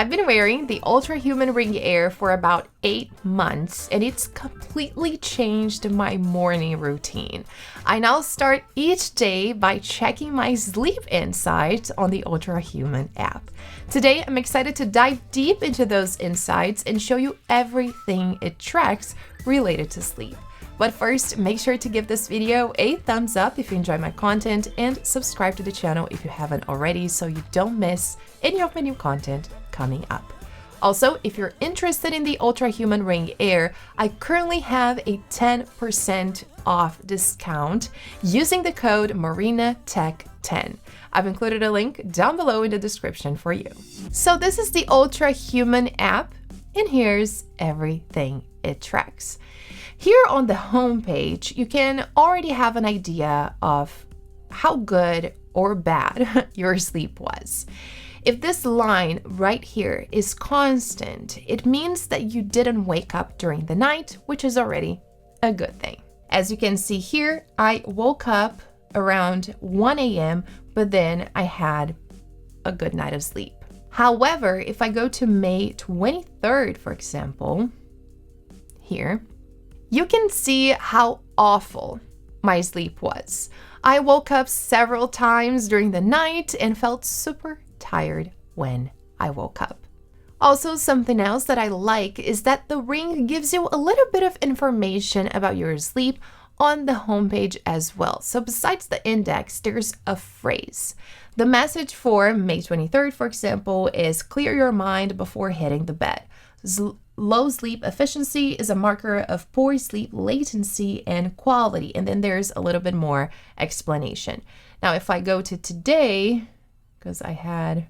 I've been wearing the Ultrahuman Ring Air for about 8 months, and it's completely changed my morning routine. I now start each day by checking my sleep insights on the Ultrahuman app. Today, I'm excited to dive deep into those insights and show you everything it tracks related to sleep. But first, make sure to give this video a thumbs up if you enjoy my content and subscribe to the channel if you haven't already so you don't miss any of my new content coming up. Also, if you're interested in the Ultrahuman Ring Air, I currently have a 10% off discount using the code MarinaTech10. I've included a link down below in the description for you. So this is the Ultrahuman app, and here's everything it tracks. Here on the homepage, you can already have an idea of how good or bad your sleep was. If this line right here is constant, it means that you didn't wake up during the night, which is already a good thing. As you can see here, I woke up around 1 a.m., but then I had a good night of sleep. However, if I go to May 23rd, for example, here, you can see how awful my sleep was. I woke up several times during the night and felt super tired when I woke up. Also, something else that I like is that the ring gives you a little bit of information about your sleep on the homepage as well. So besides the index, there's a phrase. The message for May 23rd, for example, is clear your mind before hitting the bed. Low sleep efficiency is a marker of poor sleep latency and quality. And then there's a little bit more explanation. Now, if I go to today, because I had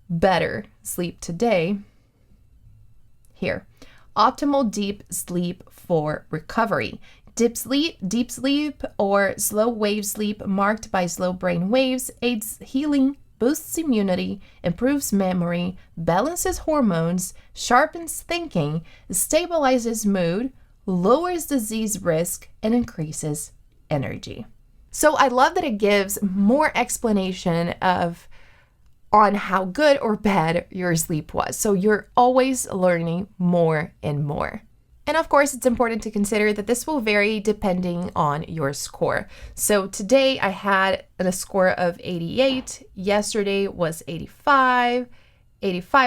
better sleep today, here, optimal deep sleep for recovery. Deep sleep or slow wave sleep marked by slow brain waves aids healing, boosts immunity, improves memory, balances hormones, sharpens thinking, stabilizes mood, lowers disease risk, and increases energy. So I love that it gives more explanation on how good or bad your sleep was. So you're always learning more and more. And of course, it's important to consider that this will vary depending on your score. So today I had a score of 88. Yesterday was 85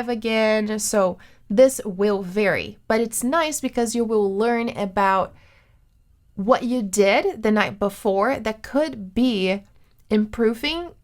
again. So this will vary, but it's nice because you will learn about what you did the night before that could be improving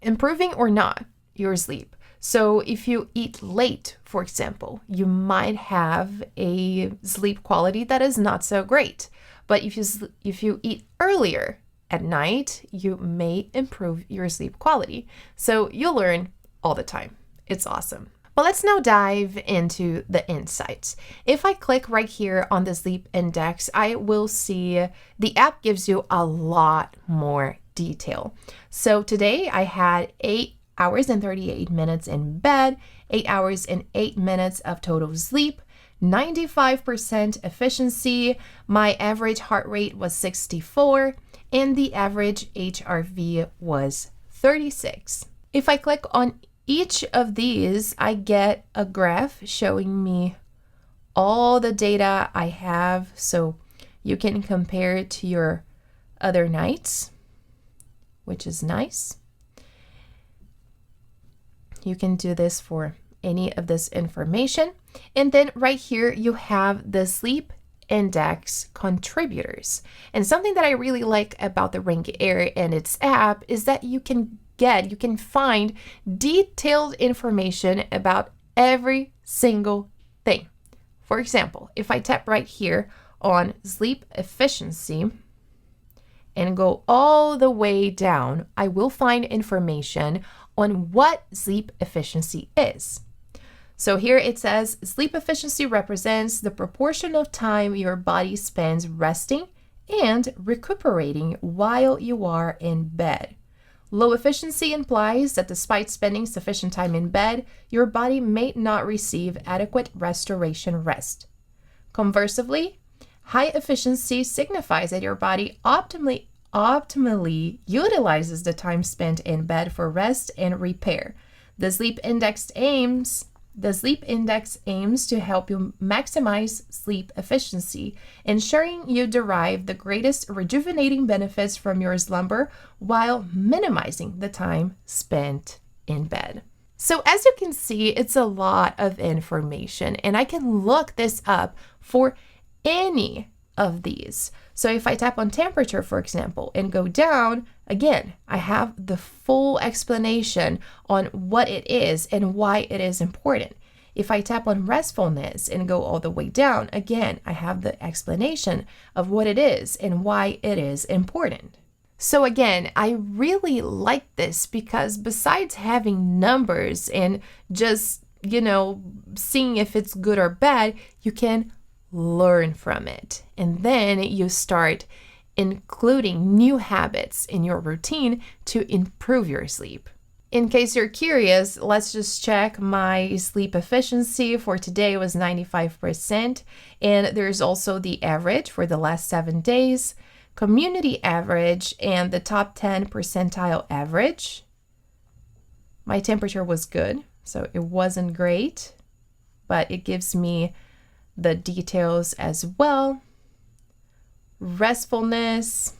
or not your sleep. So if you eat late, for example, you might have a sleep quality that is not so great. But if you eat earlier at night, you may improve your sleep quality. So you'll learn all the time. It's awesome. But let's now dive into the insights. If I click right here on the sleep index, I will see the app gives you a lot more detail. So today I had 8 hours and 38 minutes in bed, 8 hours and 8 minutes of total sleep, 95% efficiency. My average heart rate was 64, and the average HRV was 36. If I click on each of these, I get a graph showing me all the data I have, so you can compare it to your other nights, which is nice. You can do this for any of this information. And then right here, you have the sleep index contributors. And something that I really like about the Ring Air and its app is that you can find detailed information about every single thing. For example, if I tap right here on sleep efficiency and go all the way down, I will find information on what sleep efficiency is. So here it says sleep efficiency represents the proportion of time your body spends resting and recuperating while you are in bed. Low efficiency implies that despite spending sufficient time in bed, your body may not receive adequate restoration rest. Conversely, high efficiency signifies that your body optimally utilizes the time spent in bed for rest and repair. The sleep index aims The sleep index aims to help you maximize sleep efficiency, ensuring you derive the greatest rejuvenating benefits from your slumber while minimizing the time spent in bed. So as you can see, it's a lot of information, and I can look this up for any of these. So if I tap on temperature, for example, and go down, again, I have the full explanation on what it is and why it is important. If I tap on restfulness and go all the way down, again, I have the explanation of what it is and why it is important. So again, I really like this because besides having numbers and just, seeing if it's good or bad, you can learn from it. And then you start including new habits in your routine to improve your sleep. In case you're curious, let's just check my sleep efficiency for today was 95%. And there's also the average for the last 7 days, community average, and the top 10 percentile average. My temperature was good, so it wasn't great, but it gives me the details as well. Restfulness,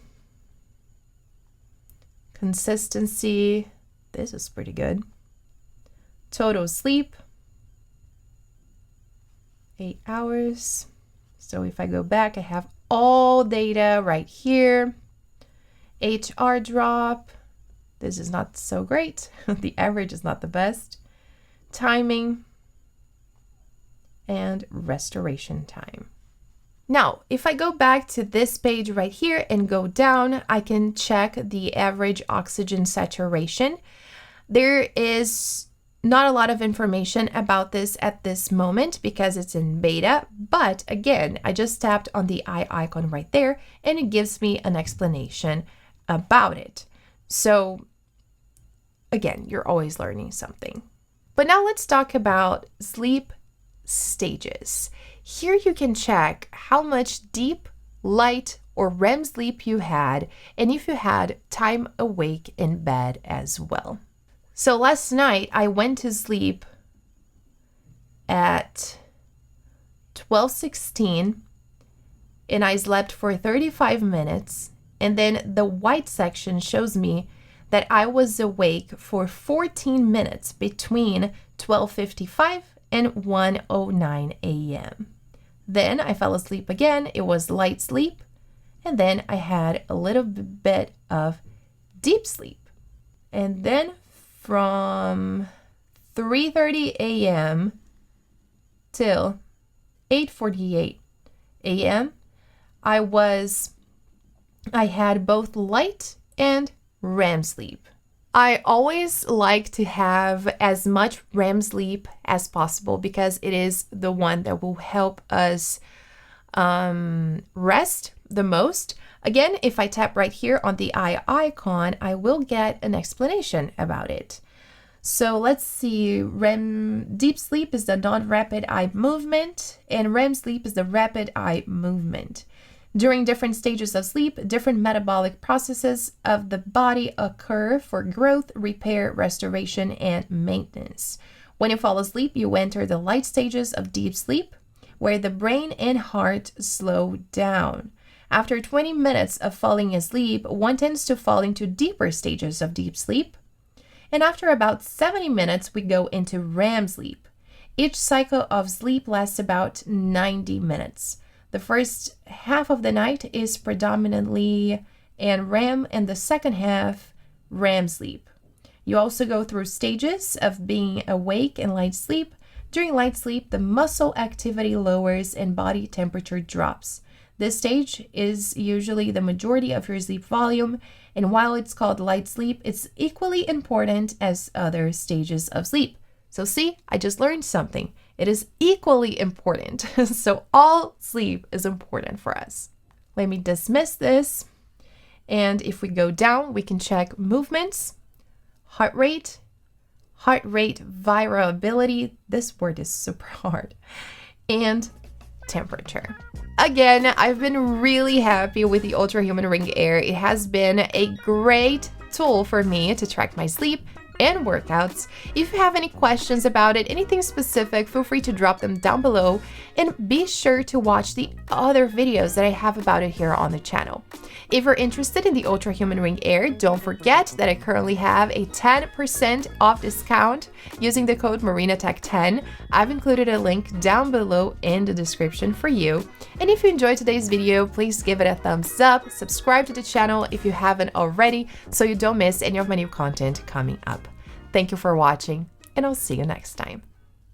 consistency, this is pretty good. Total sleep, 8 hours. So if I go back, I have all data right here. HR drop, this is not so great. The average is not the best. Timing, and restoration time. Now, if I go back to this page right here and go down, I can check the average oxygen saturation. There is not a lot of information about this at this moment because it's in beta, but again, I just tapped on the eye icon right there and it gives me an explanation about it. So again, you're always learning something. But now let's talk about sleep stages. Here you can check how much deep, light, or REM sleep you had, and if you had time awake in bed as well. So last night I went to sleep at 12:16 and I slept for 35 minutes, and then the white section shows me that I was awake for 14 minutes between 12:55 and 1:09 a.m. Then I fell asleep again. It was light sleep. And then I had a little bit of deep sleep. And then from 3:30 a.m. till 8:48 a.m., I had both light and REM sleep. I always like to have as much REM sleep as possible because it is the one that will help us rest the most. Again, if I tap right here on the eye icon, I will get an explanation about it. So let's see, deep sleep is the non-rapid eye movement, and REM sleep is the rapid eye movement. During different stages of sleep, different metabolic processes of the body occur for growth, repair, restoration, and maintenance. When you fall asleep, you enter the light stages of deep sleep, where the brain and heart slow down. After 20 minutes of falling asleep, one tends to fall into deeper stages of deep sleep. And after about 70 minutes, we go into REM sleep. Each cycle of sleep lasts about 90 minutes. The first half of the night is predominantly REM, and the second half, REM sleep. You also go through stages of being awake and light sleep. During light sleep, the muscle activity lowers and body temperature drops. This stage is usually the majority of your sleep volume, and while it's called light sleep, it's equally important as other stages of sleep. So see, I just learned something. It is equally important. So all sleep is important for us. Let me dismiss this. And if we go down, we can check movements, heart rate variability. This word is super hard. And temperature. Again, I've been really happy with the Ultrahuman Ring Air. It has been a great tool for me to track my sleep and workouts. If you have any questions about it, anything specific, feel free to drop them down below, and be sure to watch the other videos that I have about it here on the channel. If you're interested in the Ultrahuman Ring Air, don't forget that I currently have a 10% off discount using the code MarinaTech10. I've included a link down below in the description for you. And if you enjoyed today's video, please give it a thumbs up, subscribe to the channel if you haven't already, so you don't miss any of my new content coming up. Thank you for watching, and I'll see you next time.